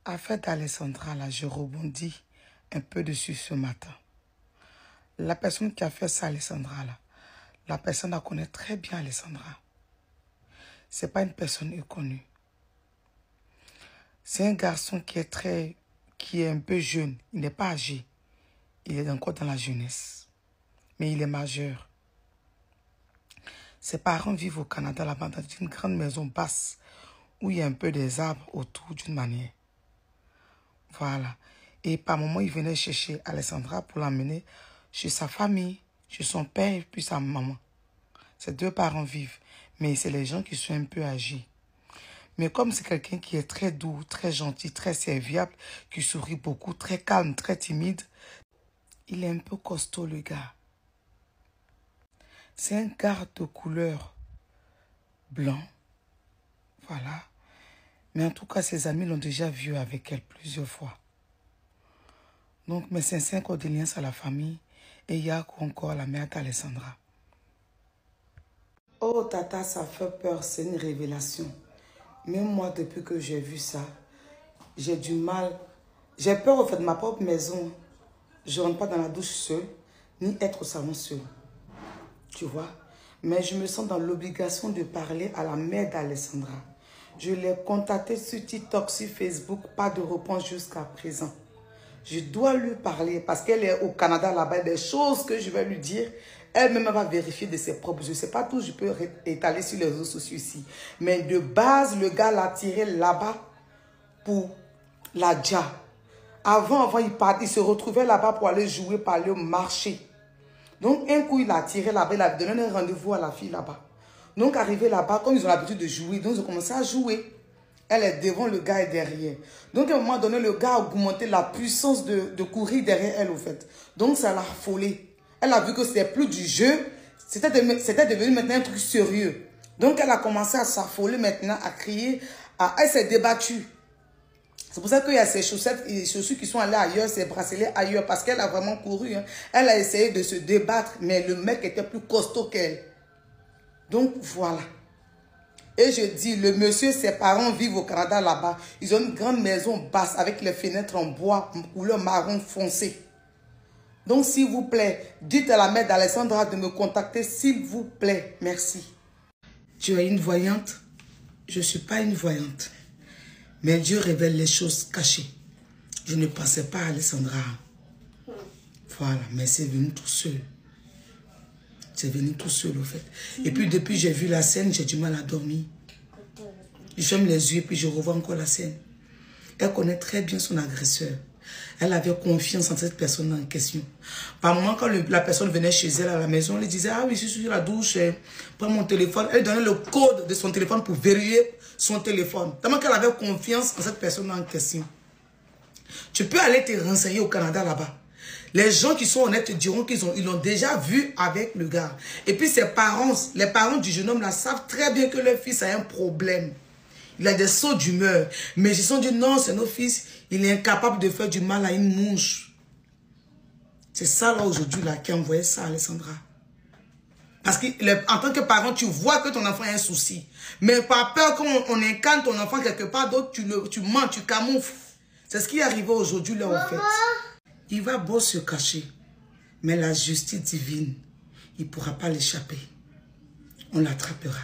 Affaire d'Alessandra, là, je rebondis un peu dessus ce matin. La personne qui a fait ça, Alessandra, là, la personne la connaît très bien, Alessandra. C'est pas une personne inconnue. C'est un garçon qui est un peu jeune. Il n'est pas âgé. Il est encore dans la jeunesse. Mais il est majeur. Ses parents vivent au Canada, là-bas, dans une grande maison basse, où il y a un peu des arbres autour d'une manière. Voilà. Et par moment, il venait chercher Alessandra pour l'emmener chez sa famille, chez son père et puis sa maman. Ses deux parents vivent, mais c'est les gens qui sont un peu âgés. Mais comme c'est quelqu'un qui est très doux, très gentil, très serviable, qui sourit beaucoup, très calme, très timide, il est un peu costaud, le gars. C'est un gars de couleur blanc. Voilà. Mais en tout cas, ses amis l'ont déjà vu avec elle plusieurs fois. Donc, mes sincères condoléances à la famille et il y a encore la mère d'Alessandra. Oh, Tata, ça fait peur, c'est une révélation. Même moi, depuis que j'ai vu ça, j'ai du mal. J'ai peur, au fait, de ma propre maison. Je ne rentre pas dans la douche seule, ni être au salon seule. Tu vois? Mais je me sens dans l'obligation de parler à la mère d'Alessandra. Je l'ai contactée sur TikTok, sur Facebook, pas de réponse jusqu'à présent. Je dois lui parler parce qu'elle est au Canada là-bas. Des choses que je vais lui dire, elle-même va vérifier de ses propres. Je ne sais pas tout, je peux étaler sur les réseaux sociaux ici. Mais de base, le gars l'a tiré là-bas pour la Dja. Avant, il se retrouvait là-bas pour aller jouer, pour aller au marché. Donc, un coup, il a tiré là-bas, il a donné un rendez-vous à la fille là-bas. Donc, arrivé là-bas, comme ils ont l'habitude de jouer, donc ils ont commencé à jouer. Elle est devant, le gars est derrière. Donc, à un moment donné, le gars a augmenté la puissance de courir derrière elle, au fait. Donc, ça l'a affolée. Elle a vu que c'était plus du jeu. C'était devenu maintenant un truc sérieux. Donc, elle a commencé à s'affoler maintenant, à crier. Elle s'est débattue. C'est pour ça qu'il y a ces chaussettes et chaussures qui sont allées ailleurs, ces bracelets ailleurs, parce qu'elle a vraiment couru. Hein. Elle a essayé de se débattre, mais le mec était plus costaud qu'elle. Donc, voilà. Et je dis, le monsieur, ses parents vivent au Canada là-bas. Ils ont une grande maison basse avec les fenêtres en bois, couleur marron foncé. Donc, s'il vous plaît, dites à la mère d'Alessandra de me contacter, s'il vous plaît. Merci. Tu es une voyante? Je ne suis pas une voyante. Mais Dieu révèle les choses cachées. Je ne pensais pas à Alessandra. Voilà, mais c'est venu tout seul. C'est venu tout seul, au fait. Et puis, depuis que j'ai vu la scène, j'ai du mal à dormir. Je ferme les yeux et puis je revois encore la scène. Elle connaît très bien son agresseur. Elle avait confiance en cette personne en question. Par moment, quand la personne venait chez elle à la maison, elle lui disait, ah oui, je suis sur la douche, prends mon téléphone. Elle donnait le code de son téléphone pour vérifier son téléphone. Tellement qu'elle avait confiance en cette personne en question. Tu peux aller te renseigner au Canada là-bas. Les gens qui sont honnêtes te diront qu'ils l'ont déjà vu avec le gars. Et puis ses parents, les parents du jeune homme là savent très bien que leur fils a un problème. Il a des sauts d'humeur. Mais ils se sont dit, non, c'est notre fils. Il est incapable de faire du mal à une mouche. C'est ça là aujourd'hui là qui a envoyé ça à Alessandra. Parce qu'en tant que parent, tu vois que ton enfant a un souci. Mais par peur qu'on incarne ton enfant quelque part d'autre, tu mens, tu camoufles. C'est ce qui est arrivé aujourd'hui là en fait. Il va beau se cacher. Mais la justice divine, il ne pourra pas l'échapper. On l'attrapera.